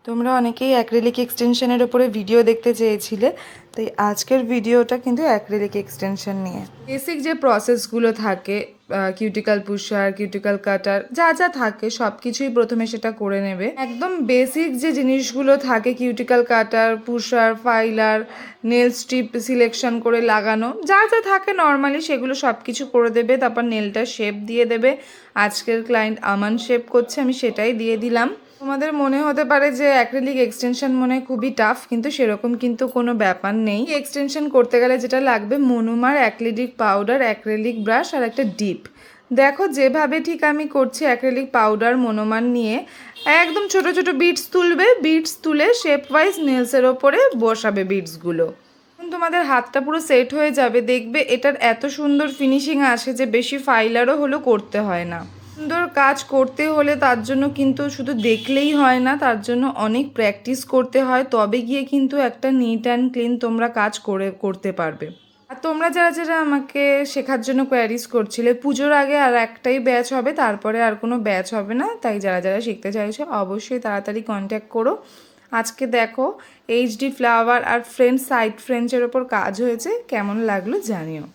তোমরা অনেকেই অ্যাক্রিলিক এক্সটেনশনের উপরে ভিডিও দেখতে চেয়েছিলে, তাই আজকের ভিডিওটা কিন্তু অ্যাক্রিলিক এক্সটেনশন নিয়ে। বেসিক যে প্রসেসগুলো থাকে, কিউটিক্যাল পুশার, কিউটিক্যাল কাটার, যা যা থাকে সব কিছুই প্রথমে সেটা করে নেবে। একদম বেসিক যে জিনিসগুলো থাকে, cuticle cutter, pusher, filer, nail strip selection করে লাগানো, যা যা থাকে নর্মালি সেগুলো সব কিছু করে দেবে। তারপর নেলটা শেপ দিয়ে দেবে। আজকের ক্লায়েন্ট আমান শেপ করছে, আমি সেটাই দিয়ে দিলাম। তোমাদের মনে হতে পারে যে অ্যাক্রিলিক এক্সটেনশন মনে খুবই টাফ, কিন্তু সেরকম কিন্তু কোনো ব্যাপার নেই। এক্সটেনশন করতে গেলে যেটা লাগবে monomer, acrylic powder, acrylic brush আর একটা ডিপ। দেখো যেভাবে ঠিক আমি করছি, অ্যাক্রিলিক পাউডার মনোমার নিয়ে একদম ছোট ছোট বিটস তুলবে, বিটস তুলে শেপ ওয়াইজ নেলসের ওপরে বসাবে বিটসগুলো। তোমাদের হাতটা পুরো সেট হয়ে যাবে, দেখবে এটার এত সুন্দর ফিনিশিং আসে যে বেশি ফাইলারও হলো করতে হয় না। সুন্দর কাজ করতে হলে তার জন্য কিন্তু শুধু দেখলেই হয় না, তার জন্য অনেক প্র্যাকটিস করতে হয়, তবে গিয়ে কিন্তু একটা নিট অ্যান্ড ক্লিন তোমরা কাজ করতে পারবে। আর তোমরা যারা যারা আমাকে শেখার জন্য কোয়ারিজ করছিলে, পুজোর আগে আর একটাই ব্যাচ হবে, তারপরে আর কোনো ব্যাচ হবে না। তাই যারা যারা শিখতে চাইছো অবশ্যই তাড়াতাড়ি কন্ট্যাক্ট করো। আজকে দেখো এইচডি ফ্লাওয়ার আর ফ্রেঞ্চ সাইড ফ্রেঞ্চের ওপর কাজ হয়েছে, কেমন লাগলো জানিও।